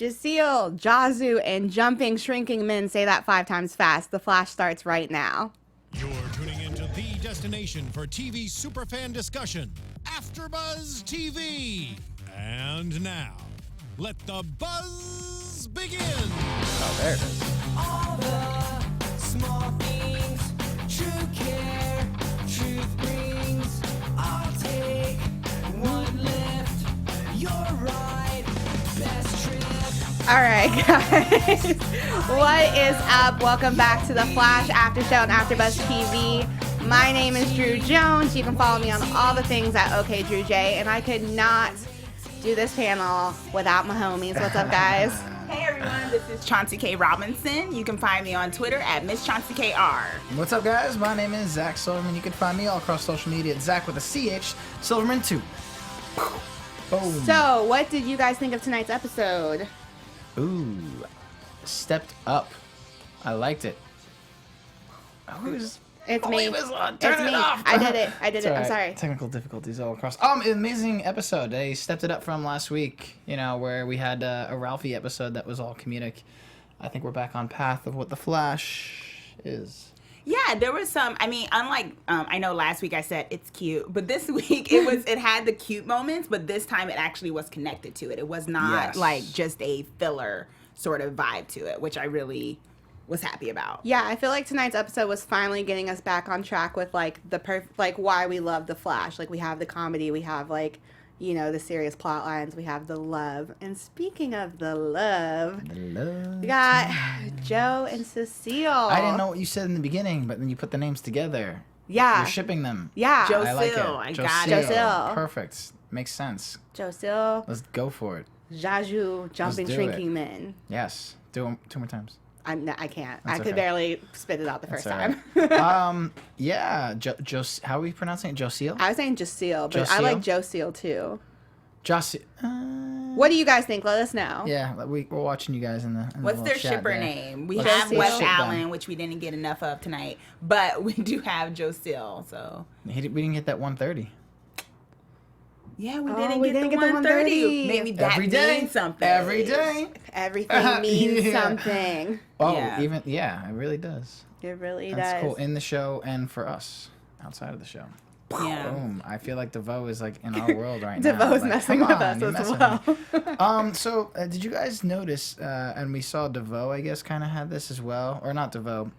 Jaceel, Jazu, and jumping, shrinking men say that 5 times fast. The Flash starts right now. You're tuning into the destination for TV superfan discussion, AFTERBUZZ TV. And now, let the buzz begin. Oh, there it is. All the small things, true care, truth brings. I'll take one lift, you're right, best trip. All right, guys. What is up? Welcome back to the Flash After Show on AfterBuzz TV. My name is Drew Jones. You can follow me on all the things at OKDrewJ, and I could not do this panel without my homies. What's up, guys? Hey everyone, this is Chauncey K Robinson. You can find me on Twitter at Miss Chauncey KR. What's up, guys? My name is Zack Silverman. You can find me all across social media at Zack with a CH, Silverman 2. Boom. So, what did you guys think of tonight's episode? Ooh, stepped up. I liked it. Who's... It's me. It's It's me. I did it. It's I'm all right. sorry. Technical difficulties all across. Amazing episode. They stepped it up from last week, you know, where we had a Ralphie episode that was all comedic. I think we're back on path of what the Flash is. Yeah, there was some, I mean, unlike, I know last week I said it's cute, but this week it had the cute moments, but this time it actually was connected to it. It was not like just a filler sort of vibe to it, which I really was happy about. Yeah, I feel like tonight's episode was finally getting us back on track with like why we love the Flash. Like we have the comedy, we have like, you know, the serious plot lines, we have the love. And speaking of the love, we got Joe and Cecile. I didn't know what you said in the beginning, but then you put the names together. Yeah. You're shipping them. Yeah. Joe I like it. I got it. Jocille. Perfect. Makes sense. Jocille, Let's go for it. Jaju, jumping, do shrinking it. men. Yes. Do them 2 more times. I can't. That's I could okay. barely spit it out the first That's time. Yeah. How are we pronouncing it? Jocille? I was saying Jaceel, but I Jocille? like Jocille too. Jocille. What do you guys think? Let us know. Yeah, we're watching you guys in the What's little their chat shipper there. name? We Let's have see. Wes Ship them. Allen, which we didn't get enough of tonight, but we do have Jocille, so. We didn't get that 130. Yeah, we Oh, didn't we get didn't the get the 130. 130. Maybe that Every day. means something. Every day. Everything means Yeah. something. Oh, Yeah. it really does. It really That's does. cool. In the show and for us outside of the show. Yeah. Boom. I feel like DeVoe is like in our world right now. DeVoe's Like, messing come with on, us you're as messing well. with me. So did you guys notice, and we saw DeVoe, I guess, kind of had this as well, or not DeVoe,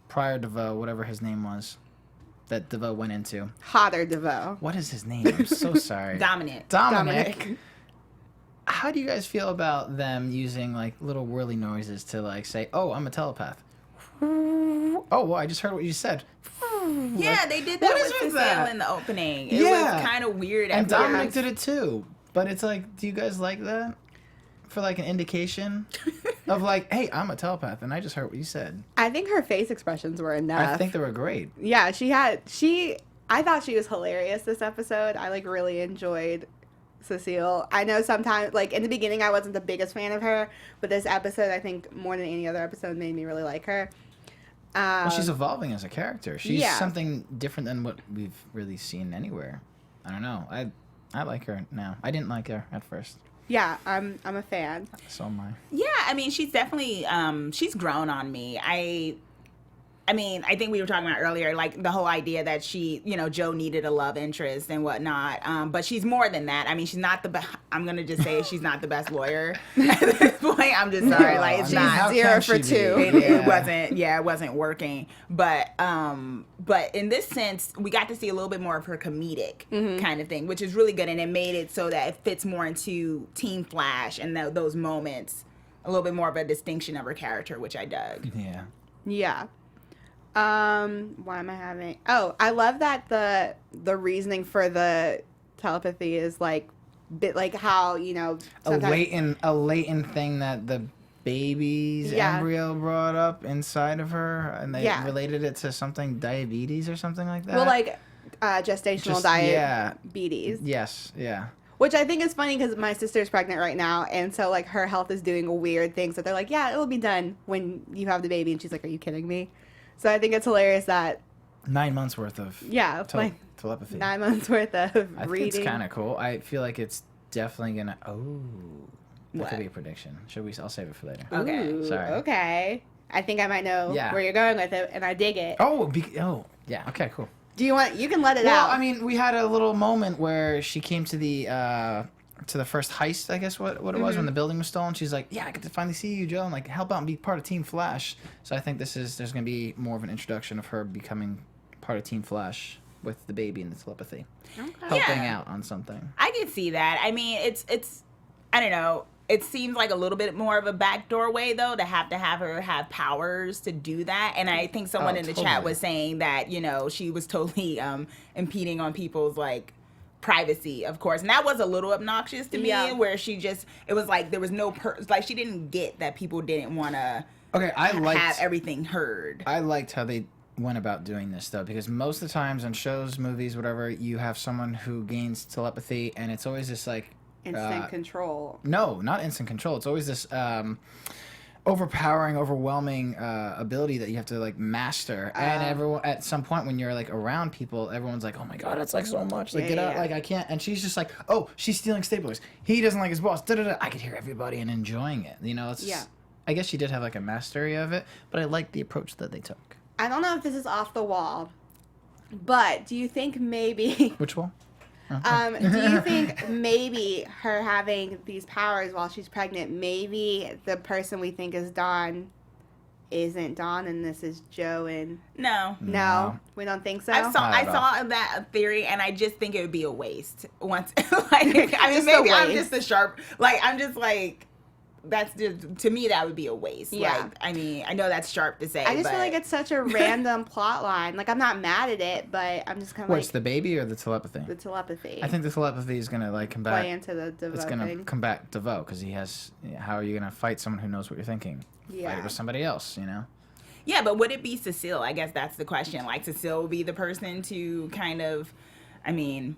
prior DeVoe, whatever his name was, that DeVoe went into. Hotter DeVoe. What is his name? I'm so sorry. Dominic. Dominic. How do you guys feel about them using like little whirly noises to like say, "Oh, I'm a telepath"? Oh, well, I just heard what you said. Yeah, they did What that is with with Cecile that? in the opening. It Yeah. was kind of weird at And Dominic first. did it too. But it's like, do you guys like that? For like an indication of like, hey, I'm a telepath and I just heard what you said. I think her face expressions were enough. I think they were great. Yeah, I thought she was hilarious this episode. I like really enjoyed Cecile. I know sometimes, like in the beginning, I wasn't the biggest fan of her, but this episode, I think more than any other episode, made me really like her. Well, she's evolving as a character. She's yeah. something different than what we've really seen anywhere. I don't know. I like her now. I didn't like her at first. Yeah, I'm a fan. So am I. Yeah, I mean, she's definitely, she's grown on me. I mean, I think we were talking about earlier, like the whole idea that she, you know, Joe needed a love interest and whatnot. But she's more than that. I mean, she's not the best. I'm going to just say she's not the best lawyer at this point. I'm just sorry. No, like, it's I mean, not. how 0 can for she 2. be? It wasn't working. But in this sense, we got to see a little bit more of her comedic kind of thing, which is really good. And it made it so that it fits more into Team Flash and those moments, a little bit more of a distinction of her character, which I dug. Yeah. Yeah. Why am I having? Oh, I love that the reasoning for the telepathy is like how, you know, A latent thing that the baby's embryo brought up inside of her, and they related it to something diabetes or something like that. Well, like gestational diabetes. Yes. Yeah. Which I think is funny because my sister's pregnant right now, and so like her health is doing weird things that they're like, yeah, it will be done when you have the baby, and she's like, are you kidding me? So I think it's hilarious that 9 months worth of telepathy. 9 months worth of I think reading. it's kind of cool. I feel like it's definitely gonna. That What? could be a prediction. I'll save it for later. Okay. Ooh, Sorry. Okay. I think I might know Yeah. where you're going with it, and I dig it. Oh, yeah. Okay, cool. Do you want? You can let it Well, out. I mean, we had a little moment where she came to the first heist, I guess what it was, when the building was stolen. She's like, "Yeah, I get to finally see you, Joe, and like help out and be part of Team Flash." So I think there's going to be more of an introduction of her becoming part of Team Flash with the baby and the telepathy, helping out on something. I can see that. I mean, it's I don't know. It seems like a little bit more of a backdoor way, though, to have her have powers to do that. And I think someone in the chat totally. was saying that, you know, she was totally impeding on people's, like, privacy, of course. And that was a little obnoxious to me, where it was like there was no, like, she didn't get that people didn't want to have everything heard. I liked how they went about doing this, though, because most of the times on shows, movies, whatever, you have someone who gains telepathy, and it's always this, like, instant control. No, not instant control. It's always this overwhelming ability that you have to like master. And everyone, at some point when you're like around people, everyone's like, "Oh my god, it's like so much! Like get out! Like I can't." And she's just like, "Oh, she's stealing staplers. He doesn't like his boss." Da-da-da. I could hear everybody and enjoying it. You know, it's. I guess she did have like a mastery of it, but I like the approach that they took. I don't know if this is off the wall, but do you think maybe? Which one? Do you think maybe her having these powers while she's pregnant, maybe the person we think is Dawn isn't Dawn and this is Joe and... No, we don't think so? I saw that theory, and I just think it would be a waste. Once, I mean, maybe I'm just a sharp... Like, I'm just like... That's just, to me, that would be a waste. Yeah. Like, I mean, I know that's sharp to say, I just feel like it's such a random plot line. Like, I'm not mad at it, but I'm just kind of like... What's the baby or the telepathy? The telepathy. I think the telepathy is going to, like, come back... Play into the DeVoe It's going to thing. come back to DeVoe, because he has... How are you going to fight someone who knows what you're thinking? Fight it with somebody else, you know? Yeah, but would it be Cecile? I guess that's the question. Like, Cecile would be the person to kind of... I mean...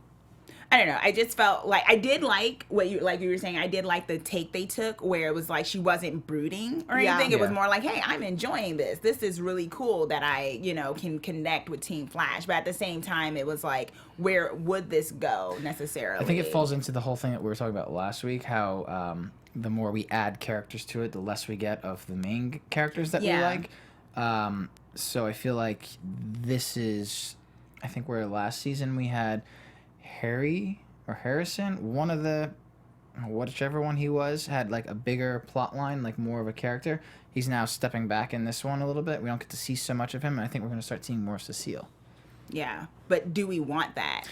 I don't know. I just felt like I did like what you were saying. I did like the take they took where it was like she wasn't brooding or anything. It was more like, hey, I'm enjoying this. This is really cool that I, you know, can connect with Team Flash. But at the same time, it was like, where would this go necessarily? I think it falls into the whole thing that we were talking about last week, how the more we add characters to it, the less we get of the main characters that we like. So I feel like this is, I think where last season we had Harry or Harrison, one of the, whichever one he was, had like a bigger plot line, like more of a character. He's now stepping back in this one a little bit. We don't get to see so much of him, and I think we're going to start seeing more of Cecile. Yeah, but do we want that?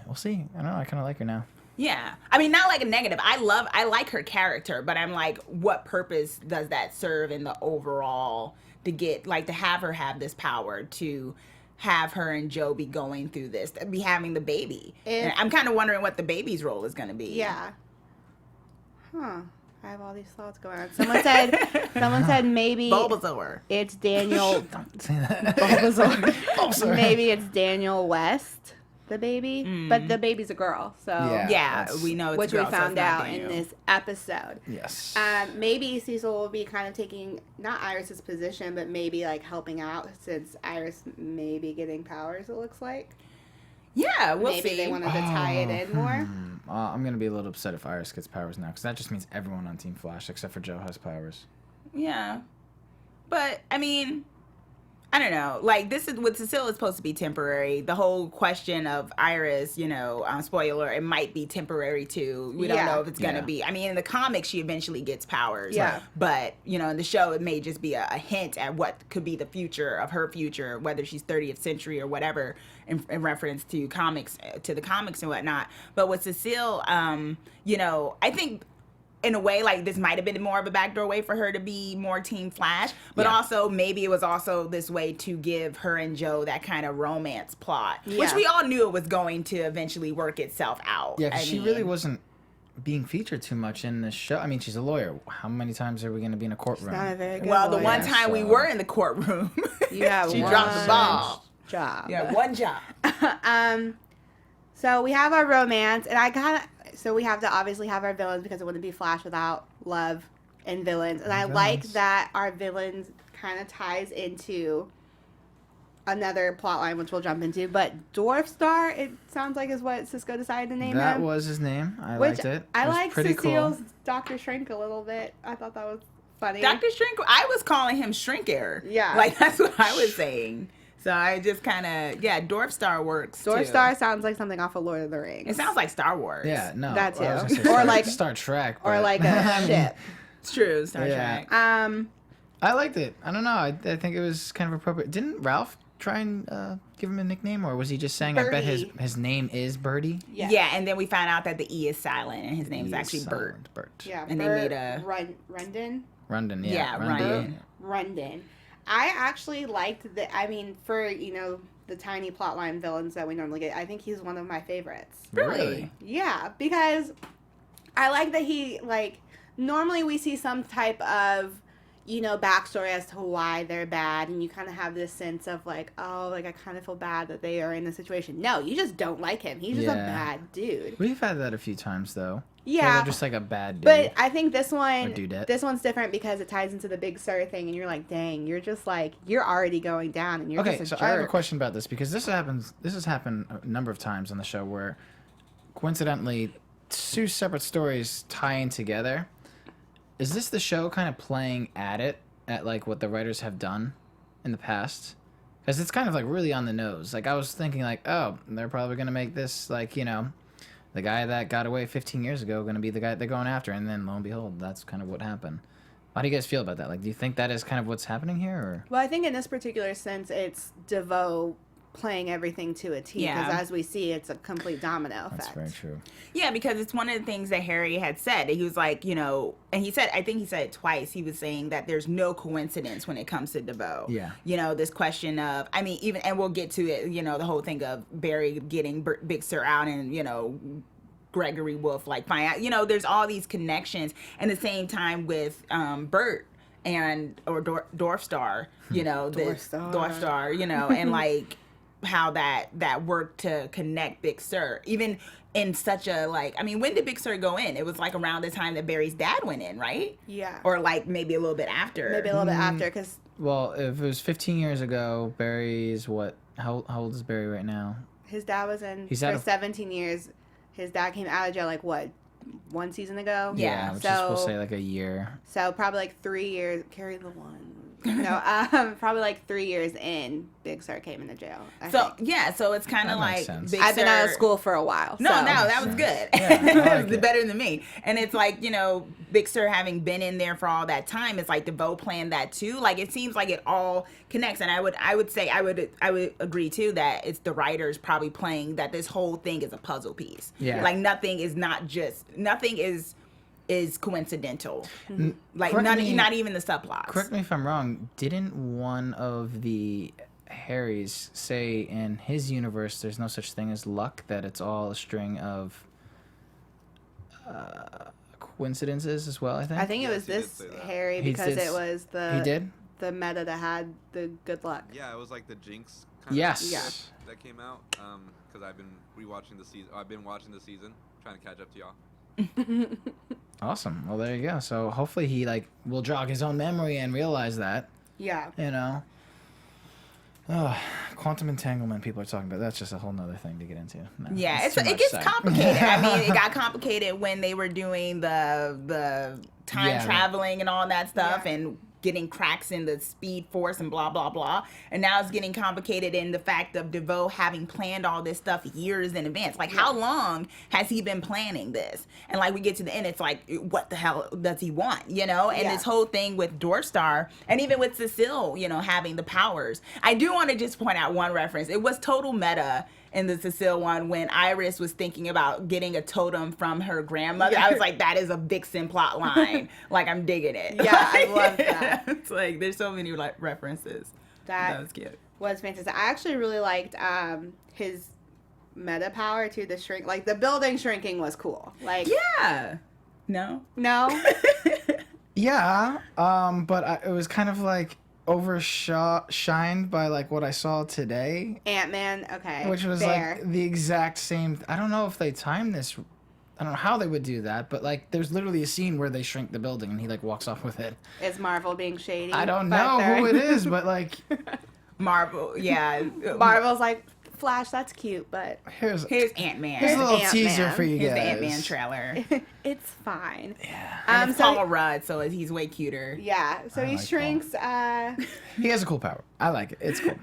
We'll see. I don't know. I kind of like her now. Yeah. I mean, not like a negative. I like her character, but I'm like, what purpose does that serve in the overall to get, like, to have her have this power to have her and Joe be going through this, be having the baby. And I'm kind of wondering what the baby's role is going to be. Yeah. Huh. I have all these thoughts going on. Someone said maybe Bulbasaur. It's Daniel. Don't say that. Bulbasaur. Maybe it's Daniel West, the baby, but the baby's a girl. So Yeah, we know it's which a girl, we so found it's not out in Daniel. this episode. Yes. Maybe Cecil will be kind of taking not Iris's position, but maybe like helping out since Iris may be getting powers. It looks like. Yeah, we'll Maybe see. they wanted to tie it in more. I'm going to be a little upset if Iris gets powers now, because that just means everyone on Team Flash, except for Joe, has powers. Yeah. But, I mean, I don't know. Like, this is with Cecile is supposed to be temporary. The whole question of Iris, you know, spoiler, it might be temporary too. We don't know if it's going to be. I mean, in the comics, she eventually gets powers. Yeah. But, you know, in the show, it may just be a hint at what could be the future of her future, whether she's 30th century or whatever, in reference to comics, to the comics and whatnot. But with Cecile, you know, I think in a way, like, this might have been more of a backdoor way for her to be more Team Flash, but also maybe it was also this way to give her and Joe that kind of romance plot, which we all knew it was going to eventually work itself out. Yeah, because she really wasn't being featured too much in this show. I mean, she's a lawyer. How many times are we going to be in a courtroom? Not a very good Well, the lawyer. one time we were in the courtroom, Yeah, she dropped the ball. Job. Yeah, one job. So we have our romance, and so we have to obviously have our villains because it wouldn't be Flash without love and villains. And I like that our villains kind of ties into another plot line, which we'll jump into. But Dwarf Star, it sounds like is what Cisco decided to name That him. was his name. I Which liked it. I It was like pretty Cecile's cool. Dr. Shrink a little bit. I thought that was funny. Dr. Shrink, I was calling him Shrinker. Yeah. Like, that's what I was saying. So I just kind of, Dwarf Star works, Dwarf too. Star sounds like something off of Lord of the Rings. It sounds like Star Wars. Yeah, no. That I was too. gonna say Or Star- like- Star Trek. Or but- like a ship. It's true, Star Yeah. Trek. I liked it. I don't know. I think it was kind of appropriate. Didn't Ralph try and give him a nickname, or was he just saying, I bet Birdie. his name is Birdie? Yeah, and then we found out that the E is silent, and his name is He actually Bert. silent, Bert. Yeah. And they made a- Rundon. Rundon, yeah. Yeah, Rundon. Rundon. I actually liked for, the tiny plotline villains that we normally get, I think he's one of my favorites. Really? Yeah, because I like that he, normally we see some type of, backstory as to why they're bad, and you kind of have this sense of, I kind of feel bad that they are in this situation. No, you just don't like him. He's just a Yeah. bad dude. We've had that a few times, though. Yeah. They're just like a bad dude. But I think this dudette. one's different because it ties into the Big Sur thing, and you're like, dang, you're just you're already going down, and you're Okay, just so a jerk. I have a question about this, because this has happened a number of times on the show where coincidentally two separate stories tie in together. Is this the show kind of playing at what the writers have done in the past? Because it's kind of really on the nose. I was thinking oh, they're probably going to make this the guy that got away 15 years ago going to be the guy they're going after, and then lo and behold, that's kind of what happened. How do you guys feel about that? Do you think that is kind of what's happening here, or? Well, I think in this particular sense, it's DeVoe playing everything to a T. Because Yeah. as we see, it's a complete domino effect. That's very true. Yeah, because it's one of the things that Harry had said. He was like, and he said, I think he said it twice. He was saying that there's no coincidence when it comes to DeVoe. Yeah. This question of, even, and we'll get to it, the whole thing of Barry getting Big Sur out and, Gregory Wolf, find out, there's all these connections. And the same time with Bert or Dwarf Star, Dwarf Star. Dwarf Star, and how that worked to connect Big Sur, even in such a when did Big Sur go in? It was around the time that Barry's dad went in, right? Yeah. Or maybe a little bit after. Maybe a little bit after, because Well, if it was 15 years ago, Barry's what? How old is Barry right now? his dad was in He's for out of- 17 years. His dad came out of jail, one season ago? Yeah, which is supposed to say a year. So probably 3 years. Carry the one. No, probably 3 years in, Big Sur came into jail. I think. So it's kind of That makes sense. Big I've been out of Sur- school for a while. No, so. that was good. Yeah, I like It was it. better than me. And it's Big Sur having been in there for all that time, it's DeVoe planned that too. It seems like it all connects. And I would agree too that it's the writers probably playing that this whole thing is a puzzle piece. Yeah. Nothing is coincidental. Correct me- Not even the subplots. Correct me if I'm wrong. Didn't one of the Harrys say in his universe there's no such thing as luck, that it's all a string of coincidences as well, I think? I think it Yes, was he did this say that. Harry He because did it was the He did? the meta that had the good luck. Yeah, it was the Jinx kind Yes. of Yeah. that came out. Because I've been rewatching the season. I've been watching the season, trying to catch up to y'all. Awesome. Well, there you go. So hopefully he will jog his own memory and realize that, Yeah. quantum entanglement people are talking about. That's just a whole nother thing to get into. No, Yeah, that's too it much gets to say. complicated. It got complicated when they were doing the time Yeah. traveling and all that stuff, Yeah. and getting cracks in the speed force and blah blah blah. And now it's getting complicated in the fact of DeVoe having planned all this stuff years in advance. How long has he been planning this? And we get to the end, it's what the hell does he want? And Yeah. this whole thing with Dwarf Star, and even with Cecile, having the powers. I do want to just point out one reference. It was total meta in the Cecile one when Iris was thinking about getting a totem from her grandmother. I was like, that is a Vixen plot line. I'm digging it. Yeah, I love that. It's there's so many references. That was cute. Was fantastic. I actually really liked his meta power to the shrink. The building shrinking was cool. Yeah. No? No? Yeah, but it was kind of overshined by what I saw today, Ant-Man, okay. which was fair. the exact same. I don't know if they timed this. I don't know how they would do that, but there's literally a scene where they shrink the building and he walks off with it. Is Marvel being shady? I don't But know fair. who it is, but Marvel, yeah. Marvel's like, Flash, that's cute, but Here's Here's Ant-Man. a little Ant-Man. teaser for you Here's guys. the Ant-Man trailer. it's fine. Yeah. And it's so Paul Rudd, so he's way cuter. yeah, so I he like shrinks. He has a cool power. I like it. It's cool.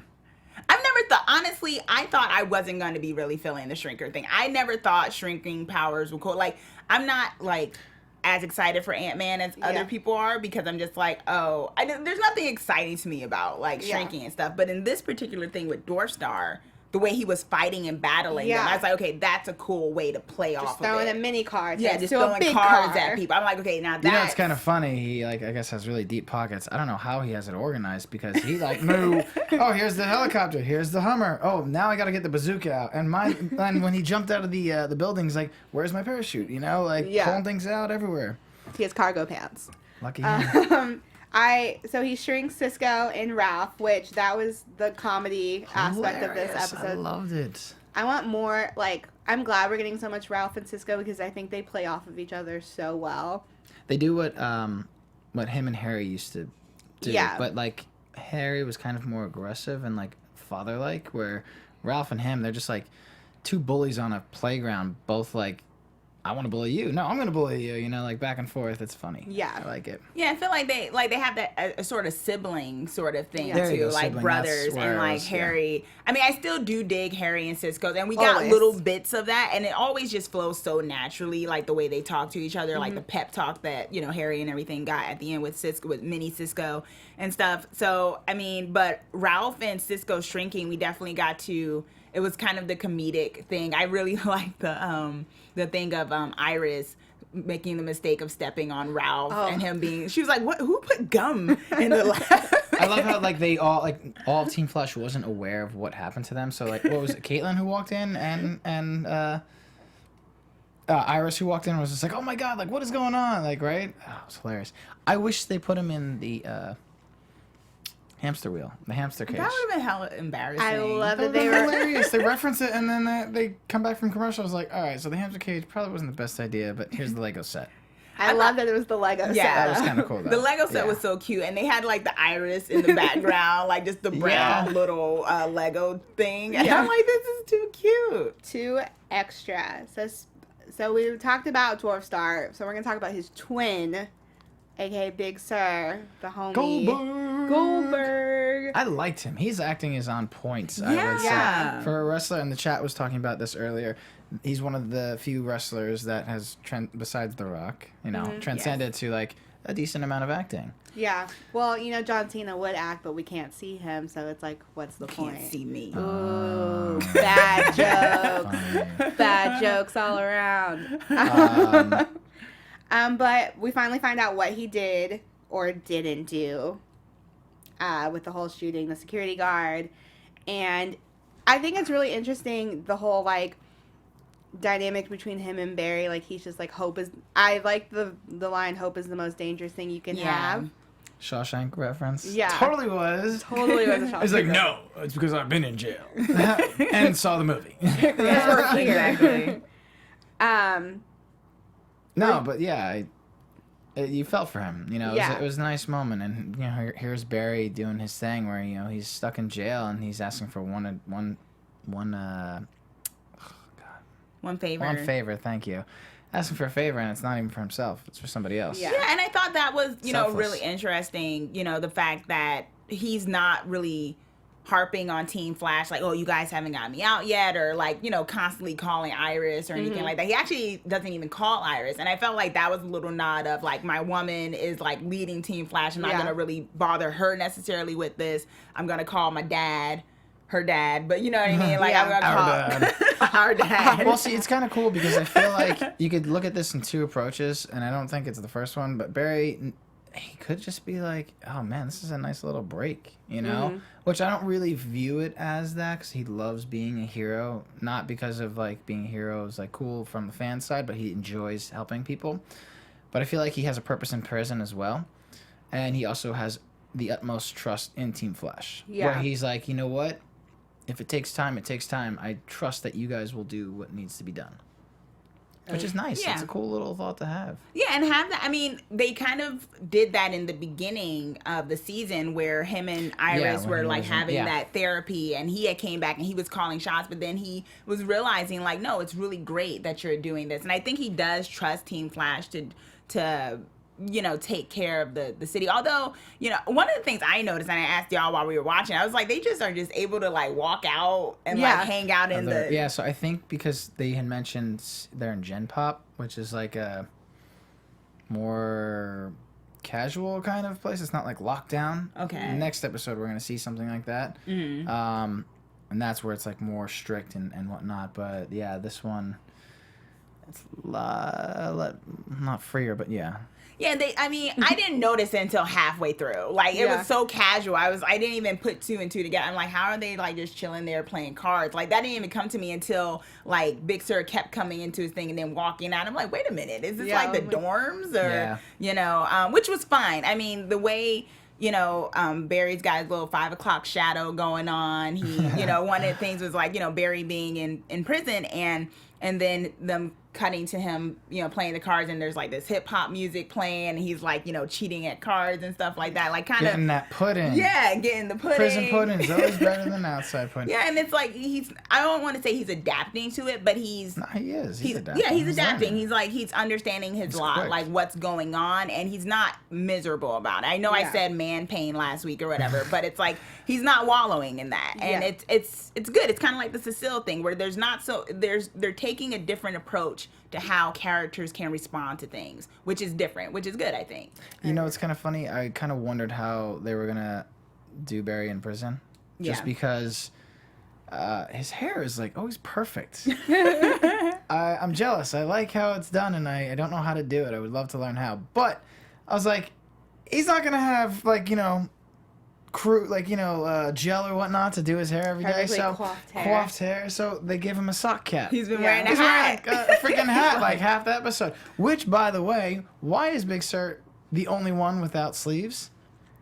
I've never thought, honestly, I thought I wasn't going to be really feeling the shrinker thing. I never thought shrinking powers were cool. Like, I'm not, like, as excited for Ant-Man as other people are because I'm just like, oh, there's nothing exciting to me about, like, shrinking and stuff. But in this particular thing with Dwarf Star, the way he was fighting and battling them, I was like, okay, that's a cool way to play off of it. Throwing a mini card. Yeah, just throwing cards at people. I'm like, okay, now that's... You know, it's kind of funny. He, like, I guess has really deep pockets. I don't know how he has it organized because he, like, moved. Oh, here's the helicopter. Here's the Hummer. Oh, now I got to get the bazooka out. And when he jumped out of the building, he's like, where's my parachute? You know, like, pulling things out everywhere. He has cargo pants. Lucky him. So he shrinks Cisco in Ralph, which that was the comedy aspect of this Hilarious. episode. I loved it. I want more, like, I'm glad we're getting so much Ralph and Cisco because I think they play off of each other so well. They do what him and Harry used to do. Yeah. But, like, Harry was kind of more aggressive and, like, father-like, where Ralph and him, they're just, like, two bullies on a playground, both, like, I want to bully you. No, I'm going to bully you. You know, like back and forth. It's funny. Yeah. I like it. Yeah, I feel like they have that a sort of sibling sort of thing There you too, go, like sibling. brothers That's where and I like was, Harry. I mean, I still do dig Harry and Cisco, and we got Always. little bits of that, and it always just flows so naturally, like the way they talk to each other, like the pep talk that Harry and everything got at the end with Cisco, with mini Cisco and stuff. So I mean, but Ralph and Cisco shrinking, we definitely got to. It was kind of the comedic thing. I really like the thing of Iris making the mistake of stepping on Ralph and him being. She was like, "What? Who put gum in the lab?" I love how like they all all of Team Flash wasn't aware of what happened to them. So like, what was it? Caitlin who walked in and Iris who walked in was just like, "Oh my god! Like what is going on?" Like right? Oh, it was hilarious. I wish they put him in the hamster wheel, the hamster cage. That would have been hella embarrassing. I love that They they were were. hilarious. They reference it and then they come back from commercial. I was like, all right, so the hamster cage probably wasn't the best idea, but here's the Lego set. I love that it was the Lego Yeah. That set. was kind of cool though. The Lego set Yeah. was so cute, and they had like the iris in the background, like just the brown little Lego thing. And I'm like, this is too cute. Too extra. So we talked about Dwarf Star. So we're gonna talk about his twin, aka Big Sir, the homie Goldberg. I liked him. His acting is on point. I would Yeah. say. For a wrestler, and the chat was talking about this earlier. He's one of the few wrestlers that has, besides The Rock, transcended to like a decent amount of acting. Yeah. Well, John Cena would act, but we can't see him, so it's like, what's the point? Can't see me. Ooh, bad jokes. Funny. Bad jokes all around. But we finally find out what he did or didn't do with the whole shooting the security guard. And I think it's really interesting, the whole, like, dynamic between him and Barry. Like, he's just like, I like the line, hope is the most dangerous thing you can have. Shawshank reference. Yeah. Totally was. Totally was a shock. He's like, no, it's because I've been in jail and saw the movie. Yeah, Exactly. No, but yeah, you felt for him. Yeah. It was a nice moment, and here's Barry doing his thing where he's stuck in jail and he's asking for one favor. One favor. Thank you. Asking for a favor, and it's not even for himself; it's for somebody else. Yeah. Yeah, and I thought that was, Selfless. really interesting, the fact that he's not really harping on Team Flash, like, oh, you guys haven't got me out yet, or like, constantly calling Iris or anything like that. He actually doesn't even call Iris. And I felt like that was a little nod of like, my woman is like leading Team Flash. I'm not going to really bother her necessarily with this. I'm going to call my dad, her dad, but you know what I mean? Like, I'm going to call our dad. Well, see, it's kind of cool because I feel like you could look at this in two approaches, and I don't think it's the first one, but Barry, he could just be like, oh man, this is a nice little break, which I don't really view it as that, because he loves being a hero, not because of like being a hero is like cool from the fan side, but he enjoys helping people. But I feel like he has a purpose in prison as well, and he also has the utmost trust in Team Flash, where he's like, you know what, if it takes time, it takes time. I trust that you guys will do what needs to be done. Which is nice. Yeah. It's a cool little thought to have. Yeah, and have that. I mean, they kind of did that in the beginning of the season where him and Iris when were he like was in- having yeah. that therapy, and he had came back and he was calling shots, but then he was realizing like, no, it's really great that you're doing this, and I think he does trust Team Flash to take care of the city. Although, one of the things I noticed, and I asked y'all while we were watching, I was like, they just are just able to like walk out and like hang out in the... Yeah, so I think because they had mentioned they're in Gen Pop, which is like a more casual kind of place. It's not like lockdown. Okay. Next episode, we're going to see something like that. Mm-hmm. And that's where it's like more strict and whatnot. But yeah, this one, it's not freer, but yeah. Yeah, I didn't notice it until halfway through. Like, it was so casual. I didn't even put two and two together. I'm like, how are they, like, just chilling there playing cards? Like, that didn't even come to me until, like, Big Sur kept coming into his thing and then walking out. I'm like, wait a minute. Is this, like, the dorms? Or, which was fine. I mean, the way... Barry's got his little 5 o'clock shadow going on. He, one of the things was like, Barry being in prison and then them cutting to him, playing the cards, and there's like this hip hop music playing, and he's like, cheating at cards and stuff like that. Like kind of getting that pudding. Yeah, getting the pudding. Prison pudding is always better than outside pudding. Yeah, and it's like I don't want to say he's adapting to it, but he is. He's adapting. Yeah, he's adapting. He's like, he's understanding his lot, quick. like what's going on, and he's not miserable about it. I know I said man pain last week or whatever, but it's like he's not wallowing in that. And it's good. It's kind of like the Cecile thing where they're taking a different approach to how characters can respond to things, which is different, which is good, I think. It's kind of funny. I kind of wondered how they were going to do Barry in prison. Just because his hair is like always perfect. I'm jealous. I like how it's done, and I don't know how to do it. I would love to learn how. But I was like, he's not going to have, like, gel or whatnot to do his hair every day. So coiffed hair. So they give him a sock cap. He's been wearing a hat. A freaking hat like half the episode. Which, by the way, why is Big Sur the only one without sleeves?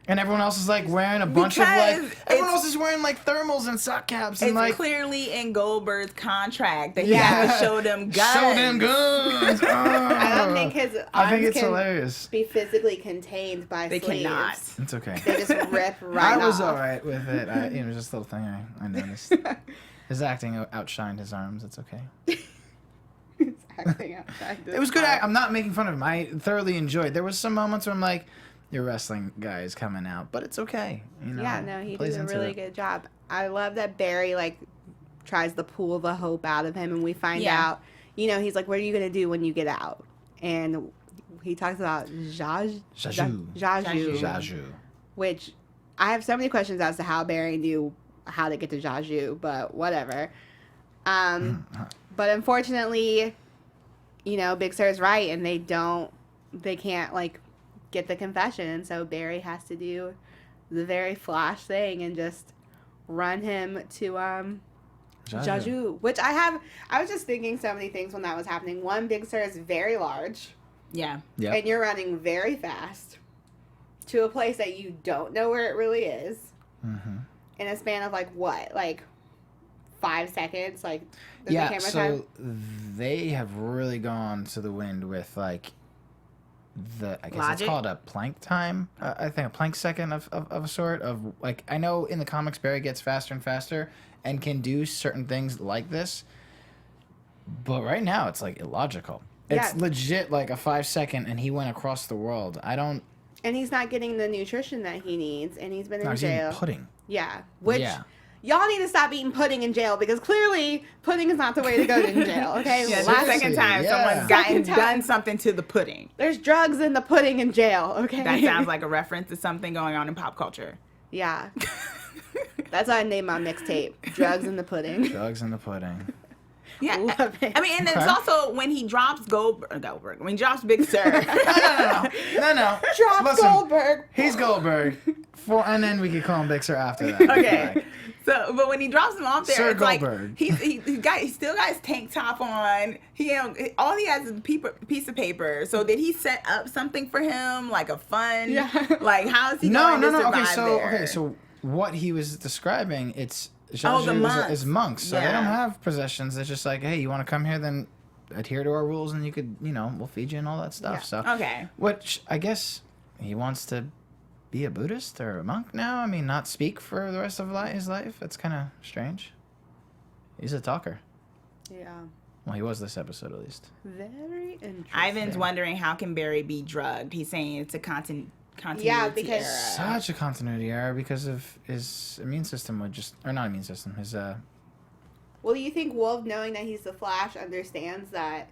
And everyone else is like wearing a bunch of like. Everyone else is wearing like thermals and sock caps and it's clearly in Goldberg's contract that he has to show them guns. Show them guns. Oh. I don't think his arms can hilarious. Be physically contained by they sleeves. Cannot. It's okay. They just rip right off. I was alright with it. Just a little thing I noticed. His acting outshined his arms. It's okay. His acting outside. It was good. I'm not making fun of him. I thoroughly enjoyed. There was some moments where I'm like, your wrestling guy is coming out, but it's okay. Yeah, no, he did a really good job. I love that Barry tries to pull the hope out of him, and we find out, he's like, "What are you gonna do when you get out?" And he talks about Zaju, which I have so many questions as to how Barry knew how to get to Zaju, but whatever. But unfortunately, Big Sur's right, and they can't get the confession, and so Barry has to do the very Flash thing and just run him to Zaju, which I was just thinking so many things when that was happening. One, Big Sur is very large, and you're running very fast to a place that you don't know where it really is, in a span of 5 seconds, the camera time. They have really gone to the wind with I guess Logic? it's called a plank time. I think a plank second of a sort of I know in the comics Barry gets faster and faster and can do certain things like this, but right now it's illogical. It's legit a 5 second, and he went across the world. And he's not getting the nutrition that he needs, and he's been in he's jail. eating pudding. Yeah, which. Yeah. Y'all need to stop eating pudding in jail, because clearly pudding is not the way to go in jail, okay? Yeah, the second time someone's done something to the pudding. There's drugs in the pudding in jail, okay? That sounds like a reference to something going on in pop culture. Yeah. That's why I named my mixtape, Drugs in the Pudding. Drugs in the pudding. Yeah. Love it. I mean, and it's also when he drops Goldberg, when he drops Big Sur. No. Drop Goldberg. He's Goldberg. And then we could call him Big Sur after that. Okay. So, but when he drops him off there, Sir it's Goldberg. he still got his tank top on. All he has is a piece of paper. So did he set up something for him, like a fun? Yeah. How is he going to survive there? Okay, so what he was describing, it's Zaju is monks, so they don't have possessions. It's just hey, you want to come here, then adhere to our rules, and you could, we'll feed you and all that stuff. Yeah. So, Okay. which I guess he wants to be a Buddhist or a monk now. I mean, not speak for the rest of his life. That's kind of strange. He's a talker. Yeah. Well, he was this episode at least. Very interesting. Ivan's wondering how can Barry be drugged. He's saying it's a continuity Yeah, because- error. Such a continuity error because of his immune system or not immune system, his Well, do you think Wolf, knowing that he's the Flash, understands that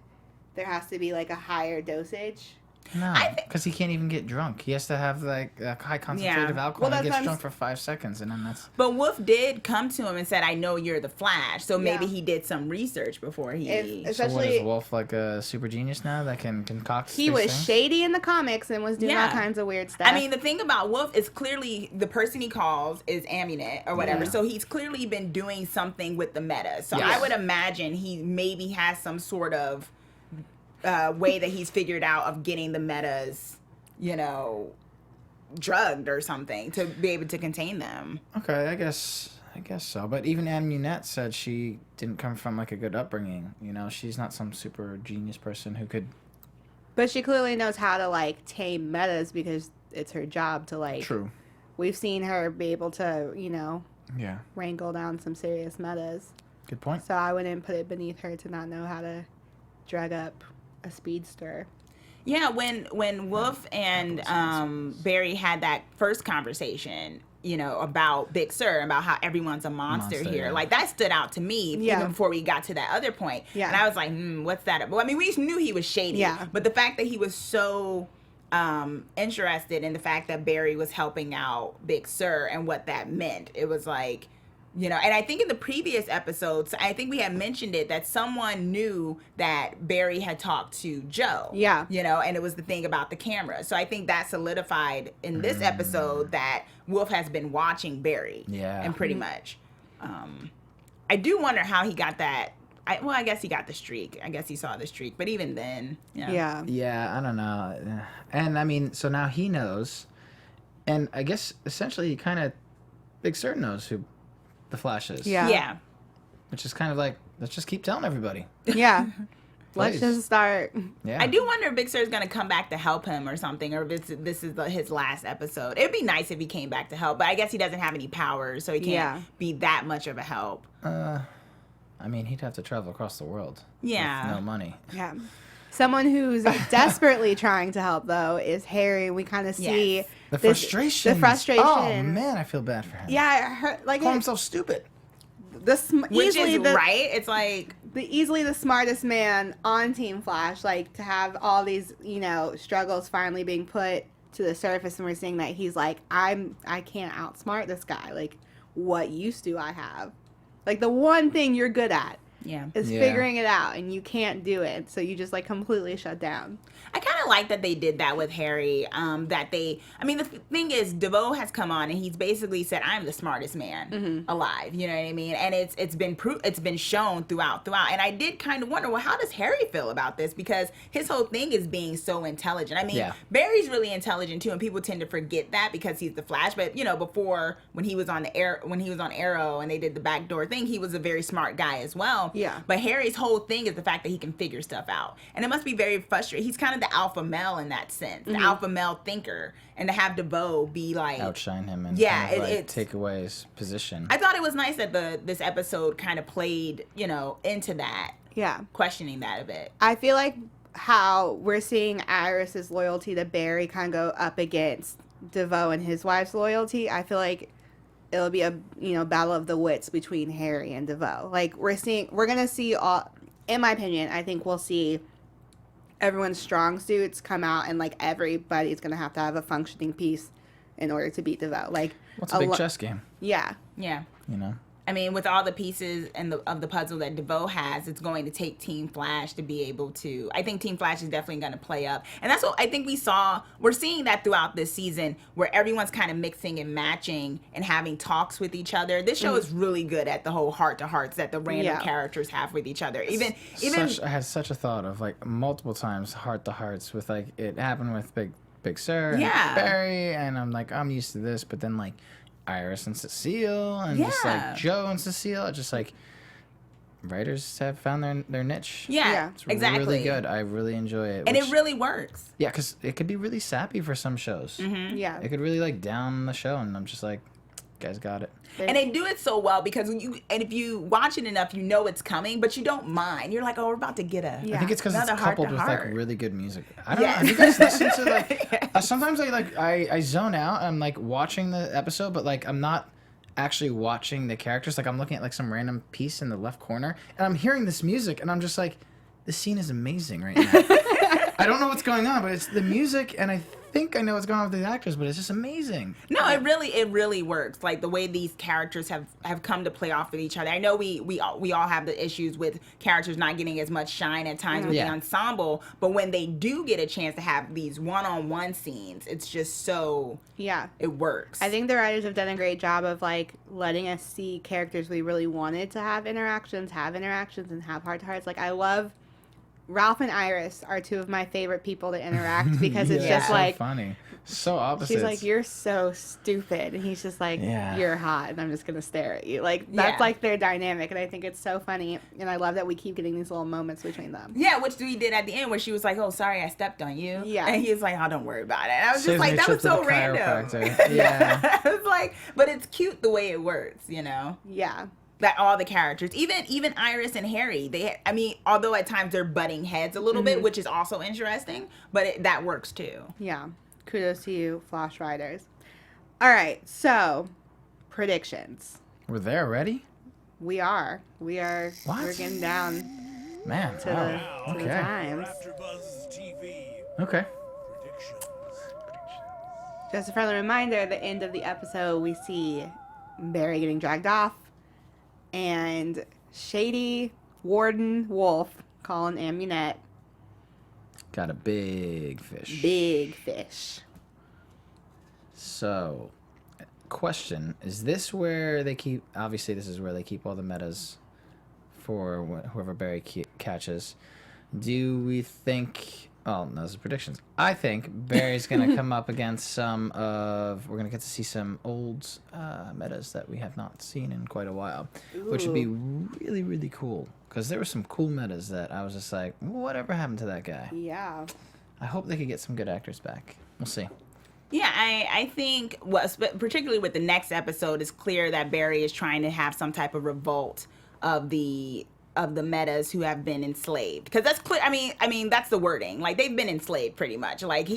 there has to be like a higher dosage? No, because he can't even get drunk. He has to have like a high concentration of alcohol. Well, And he that's gets what I'm drunk for 5 seconds, and then that's. But Wolf did come to him and said, "I know you're the Flash," so maybe Yeah. he did some research before he. If- So what Especially- is Wolf, like a super genius now that can concoct? He these was things? shady in the comics and was doing Yeah. all kinds of weird stuff. I mean, the thing about Wolf is clearly the person he calls is Amunet or whatever. Yeah. So he's clearly been doing something with the meta. So Yes. I would imagine he maybe has some sort of way that he's figured out of getting the metas, drugged or something to be able to contain them. Okay, I guess so. But even Amunet said she didn't come from like a good upbringing. She's not some super genius person who could. but she clearly knows how to like tame metas because it's her job to like. True. We've seen her be able to, Yeah. wrangle down some serious metas. Good point. So I wouldn't put it beneath her to not know how to drug up a speedster. Yeah, when Wolf and Barry had that first conversation, about Big Sur, about how everyone's a monster here. yeah. Like, that stood out to me Yeah. even before we got to that other point. Yeah. And I was like, what's that? Well, I mean, we knew he was shady. Yeah. But the fact that he was so interested in the fact that Barry was helping out Big Sur and what that meant, it was like, and I think in the previous episodes, I think we had mentioned it, that someone knew that Barry had talked to Joe. Yeah. And it was the thing about the camera. So I think that solidified in this episode that Wolf has been watching Barry. Yeah. And pretty much. I do wonder how he got that. I guess he got the streak. I guess he saw the streak. But even then, Yeah. Yeah, I don't know. And I mean, so now he knows, and I guess essentially he kind of Big Sur knows who the Flash is. Yeah. Yeah. Which is kind of like, let's just keep telling everybody. Yeah. Let's Please. just start. Yeah. I do wonder if Big Sur's gonna come back to help him or something, or if this is his last episode. It'd be nice if he came back to help, but I guess he doesn't have any powers, so he can't be that much of a help. I mean, he'd have to travel across the world. Yeah. With no money. Yeah. Someone who's desperately trying to help, though, is Harry. We kind of see Yes. The this- frustration. The frustration. Oh man, I feel bad for him. Yeah, her, like Call himself stupid. Which easily is the right. It's like, easily the smartest man on Team Flash. Like to have all these struggles finally being put to the surface, and we're seeing that he's like, I can't outsmart this guy. Like, what use do I have? Like the one thing you're good at yeah. is Yeah. figuring it out, and you can't do it. So you just like completely shut down. I kind of like that they did that with Harry. The thing is, DeVoe has come on and he's basically said, "I'm the smartest man alive." You know what I mean? And it's been shown throughout. And I did kind of wonder, well, how does Harry feel about this? Because his whole thing is being so intelligent. I mean, Yeah. Barry's really intelligent too, and people tend to forget that because he's the Flash. But before when he was on Arrow and they did the backdoor thing, he was a very smart guy as well. Yeah. But Harry's whole thing is the fact that he can figure stuff out, and it must be very frustrating. He's kind of the alpha male in that sense, the alpha male thinker, and to have DeVoe be like, Outshine him and Yeah, kind of, it's- take away his position. I thought it was nice that this episode kind of played, into that, Yeah. questioning that a bit. I feel like how we're seeing Iris's loyalty to Barry kind of go up against DeVoe and his wife's loyalty. I feel like it'll be a battle of the wits between Harry and DeVoe. Like we're gonna see all. In my opinion, I think we'll see everyone's strong suits come out, and like everybody's gonna have to have a functioning piece in order to beat DeVoe. Like What's a big chess game? Yeah. Yeah. I mean, with all the pieces of the puzzle that DeVoe has, it's going to take Team Flash to be able to. I think Team Flash is definitely going to play up, and that's what I think we're seeing that throughout this season, where everyone's kind of mixing and matching and having talks with each other. This show is really good at the whole heart to hearts that the random characters have with each other. Even I had such a thought of like multiple times heart to hearts with like it happened with Big Sur and Barry, and I'm like, I'm used to this, but then like Iris and Cecile and just like Joe and Cecile, just like writers have found their niche. Yeah, It's exactly. really good. I really enjoy it. And it really works. Yeah, because it could be really sappy for some shows. Yeah. It could really like down the show, and I'm just like, guys got it. And they do it so well because if you watch it enough, you know it's coming, but you don't mind. You're like, oh, we're about to get a. Yeah. I think it's because it's Another coupled with heart-to-heart. like really good music. I don't know. Have you guys listened to like? Sometimes I zone out. I'm like watching the episode, but like I'm not actually watching the characters. Like I'm looking at like some random piece in the left corner, and I'm hearing this music, and I'm just like, this scene is amazing right now. I don't know what's going on, but it's the music, and I think I know what's going on with the actors, but it's just amazing. No, it really works. Like the way these characters have come to play off with each other. I know we all have the issues with characters not getting as much shine at times with the ensemble, but when they do get a chance to have these one-on-one scenes, it's just so it works. I think the writers have done a great job of like letting us see characters we really wanted to have interactions, and have heart-to-hearts. Like I love Ralph and Iris are two of my favorite people to interact because it's just so like funny, so opposite. she's like, you're so stupid, and he's just like, Yeah. you're hot, and I'm just gonna stare at you. Like that's like their dynamic, and I think it's so funny, and I love that we keep getting these little moments between them. Yeah, which we did at the end where she was like, oh, sorry, I stepped on you. Yeah. And he's like, oh, don't worry about it. And I was Saves just like, me a that trip was to the so random. chiropractor. Yeah. I was like, but it's cute the way it works, you know? Yeah. That all the characters, even Iris and Harry, although at times they're butting heads a little bit, which is also interesting, but that works too. Yeah. Kudos to you, Flash writers. All right, so predictions. We're there already? We are. We're getting down Man, to wow. the times. AfterBuzz TV Okay. predictions. Just a friendly reminder, at the end of the episode, we see Barry getting dragged off, and shady Warden Wolf calling Amunet Got a big fish. big fish. So, question: is this where they keep? Obviously, this is where they keep all the metas for whoever Barry catches. Do we think? Oh, no, those are predictions. I think Barry's gonna come up against some of. We're gonna get to see some old metas that we have not seen in quite a while, which would be really, really cool. Because there were some cool metas that I was just like, whatever happened to that guy? Yeah. I hope they could get some good actors back. We'll see. Yeah, I think, particularly with the next episode, it's clear that Barry is trying to have some type of revolt of the metas who have been enslaved, because that's clear. I mean that's the wording. Like they've been enslaved pretty much. Like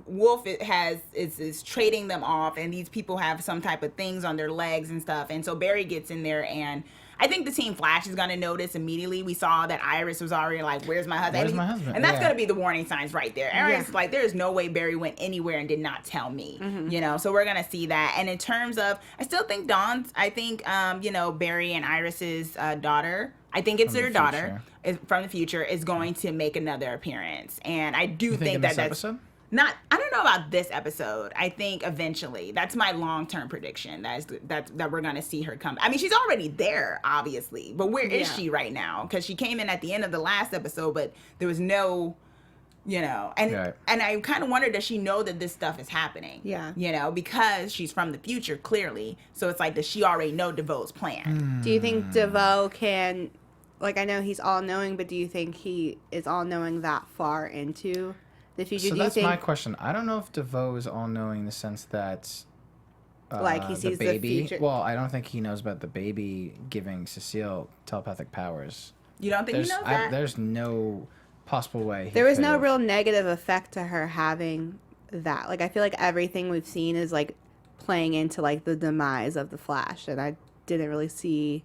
Wolf is trading them off, and these people have some type of things on their legs and stuff. And so Barry gets in there, and I think the Team Flash is gonna notice immediately. We saw that Iris was already like, "Where's my husband?" Where's my husband? And that's Yeah. gonna be the warning signs right there. Iris like, there is no way Barry went anywhere and did not tell me. You know, so we're gonna see that. And in terms of, I still think Barry and Iris's daughter. I think it's From their the daughter from the future is going to make another appearance, and I do You think in that this that's episode? not. I don't know about this episode. I think eventually, that's my long-term prediction. That we're gonna see her come. I mean, she's already there, obviously, but where is she right now? Because she came in at the end of the last episode, but there was no. And I kind of wonder, does she know that this stuff is happening? Yeah. Because she's from the future, clearly. So it's like, does she already know DeVoe's plan? Do you think DeVoe can, like, I know he's all-knowing, but do you think he is all-knowing that far into the future? So do you that's think, my question. I don't know if DeVoe is all-knowing in the sense that like, he sees the baby. future? Well, I don't think he knows about the baby giving Cecile telepathic powers. You don't think he knows that? There's no possible way. There was no real negative effect to her having that. Like, I feel like everything we've seen is, like, playing into, like, the demise of the Flash, and I didn't really see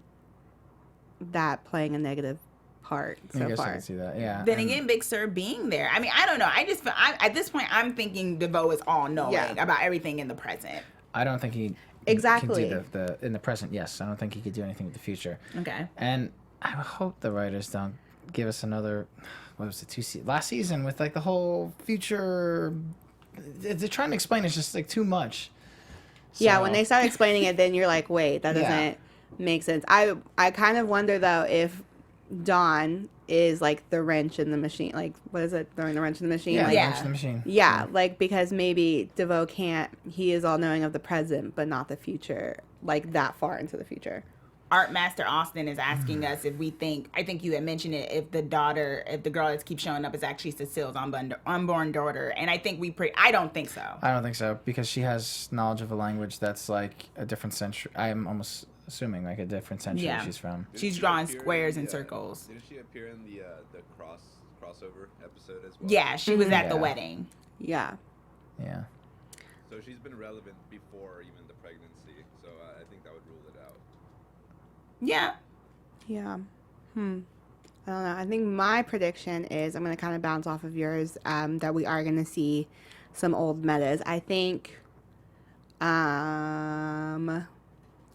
that playing a negative part so I guess I far. can see that. Yeah. Then again, Big Sur being there. I mean, I don't know. I just feel, at this point, I'm thinking DeVoe is all knowing about everything in the present. I don't think he Exactly. can do the in the present. Yes, I don't think he could do anything with the future. Okay. And I hope the writers don't give us another. What was it? Last season with like the whole future. They're trying to explain it's just like too much. Yeah, So- when they start explaining it, then you're like, wait, that doesn't make sense. I kind of wonder, though, if Dawn is, like, the wrench in the machine. Like, what is it? Throwing the wrench in the machine? Yeah, Like, Yeah. Wrench in the machine. Yeah, like, because maybe DeVoe can't, he is all knowing of the present, but not the future, like, that far into the future. Art Master Austin is asking us if we think, I think you had mentioned it, if the girl that keeps showing up is actually Cecile's unborn daughter. And I think I don't think so. I don't think so, because she has knowledge of a language that's like a different century. I'm almost assuming like a different century she's from. She's drawing squares and circles. Didn't she appear in the crossover episode as well? Yeah, she was at the wedding. Yeah. Yeah. So she's been relevant before even the pregnancy. So I think that would rule it out. Yeah. Yeah. I don't know. I think my prediction is, I'm going to kind of bounce off of yours, that we are going to see some old metas. I think,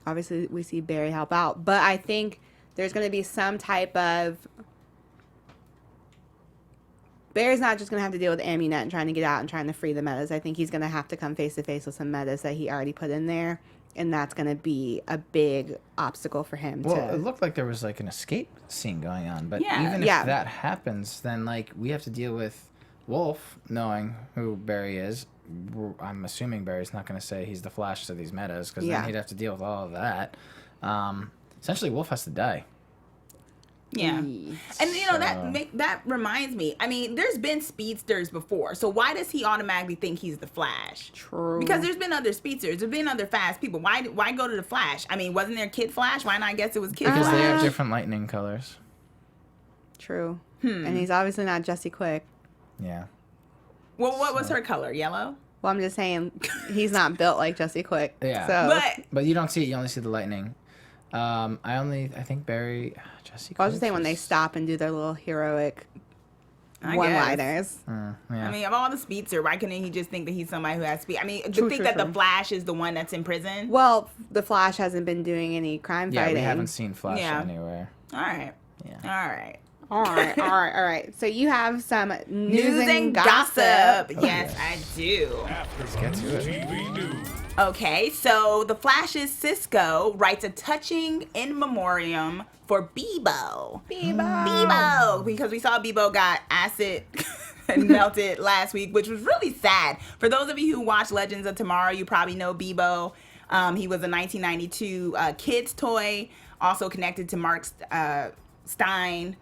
obviously we see Barry help out, but I think there's going to be some type of, Barry's not just going to have to deal with Amunet and trying to get out and trying to free the metas. I think he's going to have to come face to face with some metas that he already put in there. And that's going to be a big obstacle for him. Well, it looked like there was like an escape scene going on. But even if that happens, then like we have to deal with Wolf knowing who Barry is. I'm assuming Barry's not going to say he's the Flash to these metas, because then he'd have to deal with all of that. Essentially, Wolf has to die. Yeah. And, that reminds me. I mean, there's been speedsters before. So why does he automatically think he's the Flash? True. Because there's been other speedsters. There's been other fast people. Why go to the Flash? I mean, wasn't there Kid Flash? Why not guess it was Kid Flash? Because they have different lightning colors. True. And he's obviously not Jesse Quick. Yeah. Well, what was her color? Yellow? Well, I'm just saying he's not built like Jesse Quick. Yeah. So. But you don't see it. You only see the lightning. I think Barry... Jesse I was just saying when they stop and do their little heroic one-liners. Yeah. I mean, of all the speedster, why couldn't he just think that he's somebody who has speed? I mean, to think that the Flash is the one that's in prison? Well, the Flash hasn't been doing any crime fighting. Yeah, we haven't seen Flash anywhere. All right. Yeah. All right. So you have some news and gossip. Yes, I do. Let's get to it. TV news. Okay, so the Flash's Cisco writes a touching in memoriam for Bebo. Bebo! Because we saw Bebo got acid and melted last week, which was really sad. For those of you who watch Legends of Tomorrow, you probably know Bebo. He was a 1992 kid's toy, also connected to Mark Stein.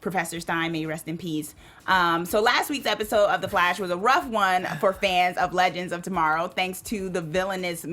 Professor Stein, may you rest in peace. So last week's episode of The Flash was a rough one for fans of Legends of Tomorrow, thanks to the villainous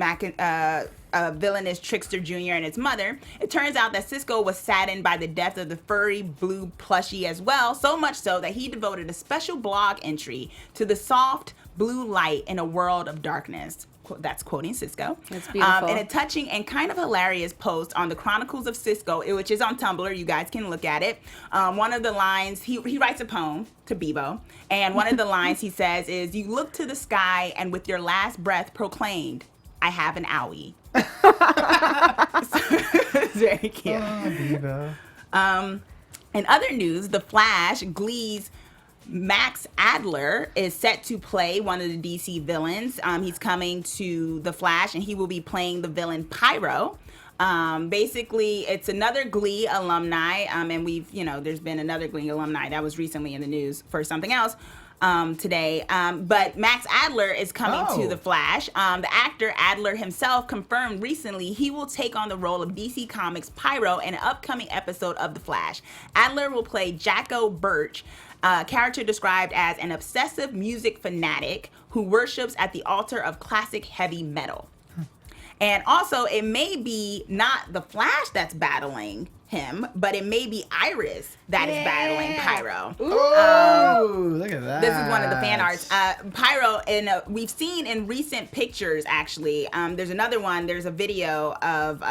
Trickster Jr. and his mother. It turns out that Cisco was saddened by the death of the furry blue plushie as well, so much so that he devoted a special blog entry to the soft blue light in a world of darkness. That's quoting Cisco. It's beautiful. In a touching and kind of hilarious post on the Chronicles of Cisco, which is on Tumblr. You guys can look at it. One of the lines, he writes a poem to Bebo, and one of the lines he says is, "You look to the sky and with your last breath proclaimed, I have an owie." It's very cute. Oh, Bebo. In other news, The Flash, Glee's Max Adler is set to play one of the DC villains. He's coming to The Flash, and he will be playing the villain Pyro. Basically, it's another Glee alumni, and there's been another Glee alumni that was recently in the news for something else today. But Max Adler is coming to The Flash. The actor Adler himself confirmed recently he will take on the role of DC Comics Pyro in an upcoming episode of The Flash. Adler will play Jacko Birch, character described as an obsessive music fanatic who worships at the altar of classic heavy metal. And also, it may be not the Flash that's battling him, but it may be Iris that is battling Pyro. Ooh, look at that. This is one of the fan arts. Pyro, we've seen in recent pictures, actually. There's another one. There's a video of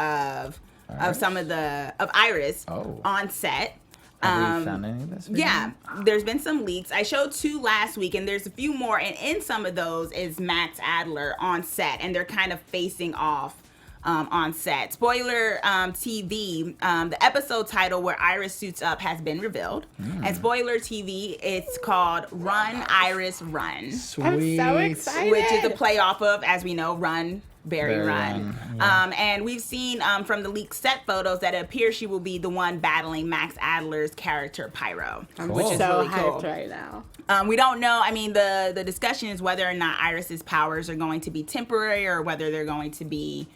Iris on set. Have we found any of this video? Yeah, there's been some leaks. I showed 2 last week, and there's a few more. And in some of those is Max Adler on set, and they're kind of facing off on set. Spoiler TV, the episode title where Iris suits up has been revealed. And spoiler TV, it's called Run, Iris, Run. Sweet. I'm so excited. Which is a play off of, as we know, Run, Barry Run. Yeah. And we've seen from the leaked set photos that it appears she will be the one battling Max Adler's character Pyro, which is so really hyped cool. right now. We don't know. I mean, the discussion is whether or not Iris's powers are going to be temporary or whether they're going to be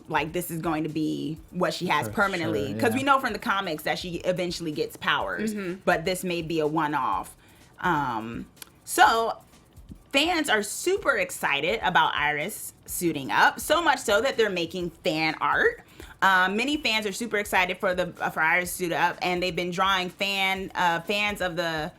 like this is going to be what she has For permanently. sure, Because yeah. we know from the comics that she eventually gets powers, but this may be a one-off. So fans are super excited about Iris suiting up, so much so that they're making fan art. Many fans are super excited for Iris to suit up, and they've been drawing fans of the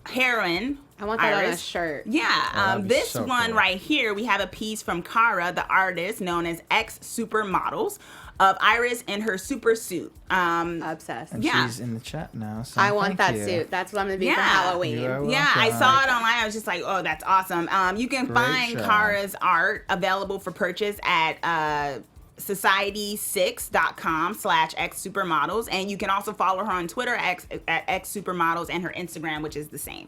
heroine. I want that on a Iris. shirt. Yeah, that'd be this so one cool. right here, we have a piece from Kara, the artist, known as X Supermodels, of Iris in her super suit. Obsessed. And Yeah. she's in the chat now. So I want thank that you. suit. That's what I'm gonna be for Yeah. Halloween. You are Yeah, I welcome. saw it online. I was just like, oh, that's awesome. You can Great find job. Kara's art available for purchase at society6.com/xsupermodels. And you can also follow her on Twitter at xsupermodels and her Instagram, which is the same.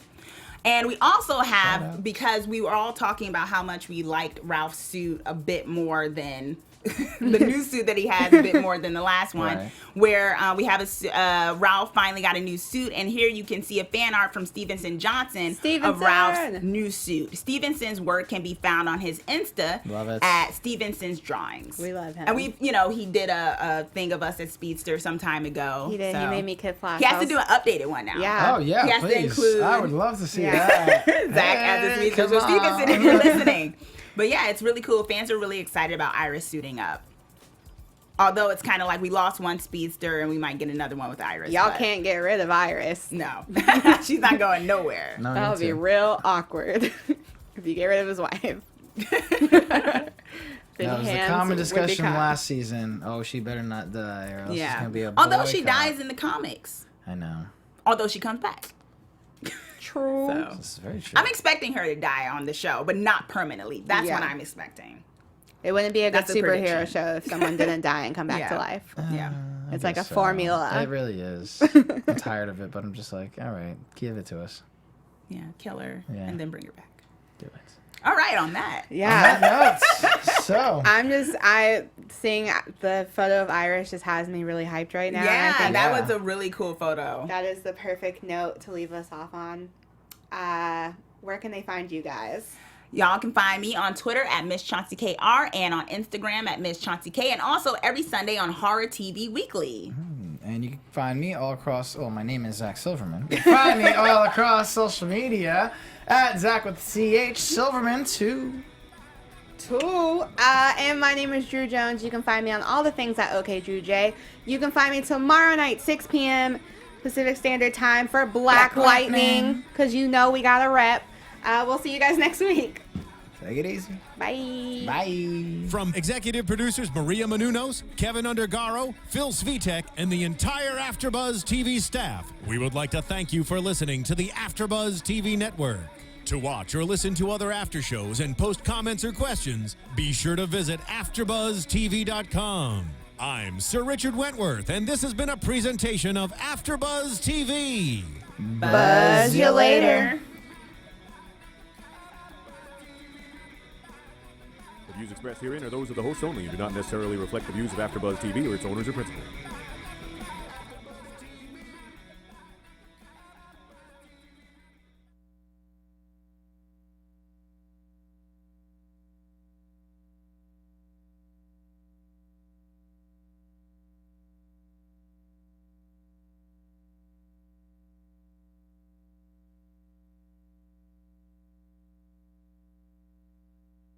And we also have, because we were all talking about how much we liked Ralph's suit a bit more than the new suit that he has, a bit more than the last one, Right. where we have Ralph finally got a new suit, and here you can see a fan art from Stevenson Johnson of Stevenson! Ralph's new suit. Stevenson's work can be found on his Insta Love it. at Stevenson's Drawings. We love him. And he did a thing of us at Speedster some time ago. He did. so- He made me Kid Flash. He has to do an updated one now. Yeah. Oh yeah, He has to please. include- I would love to see Yeah. that. Zach as a Hey, Speedster. So come Stevenson, if on. you're listening. But yeah, it's really cool. Fans are really excited about Iris suiting up. Although it's kind of like we lost one Speedster and we might get another one with Iris. Y'all but can't get rid of Iris. No. She's not going nowhere. No, That me would be too. real awkward if you get rid of his wife. Big That was the hands common with discussion cock. last season. Oh, she better not die, or else it's Yeah. gonna be a Although she boycott. dies in the comics. I know. Although she comes back. True. So This is very true. I'm expecting her to die on the show, but not permanently. That's Yeah. what I'm expecting. It wouldn't be a good That's a superhero prediction. show if someone didn't die and come back Yeah. to life. Yeah. I It's like guess a formula. It really is. I'm tired of it, but I'm just like, all right, give it to us. Yeah, kill her Yeah. and then bring her back. Do it. All right, on that. Yeah. Notes. So I seeing the photo of Iris just has me really hyped right now. and I Yeah, think that Yeah. was a really cool photo. that is the perfect note to leave us off on. Where can they find you guys? Y'all can find me on Twitter at Miss Chauncey KR and on Instagram at Miss Chauncey K, and also every Sunday on Horror TV Weekly. and you can find me all across. Oh, my name is Zack Silverman. You can find me all across social media at Zack with CH Silverman 2. And my name is Drew Jones. You can find me on all the things at OK Drew J. You can find me tomorrow night, 6 p.m. Pacific Standard Time for Black Lightning, because you know we got a rep. We'll see you guys next week. Take it easy. Bye. Bye. From executive producers Maria Menounos, Kevin Undergaro, Phil Svitek, and the entire AfterBuzz TV staff, we would like to thank you for listening to the AfterBuzz TV network. To watch or listen to other after shows and post comments or questions, be sure to visit AfterBuzzTV.com. I'm Sir Richard Wentworth, and this has been a presentation of AfterBuzz TV. Buzz you later. The views expressed herein are those of the hosts only and do not necessarily reflect the views of AfterBuzz TV or its owners or principals.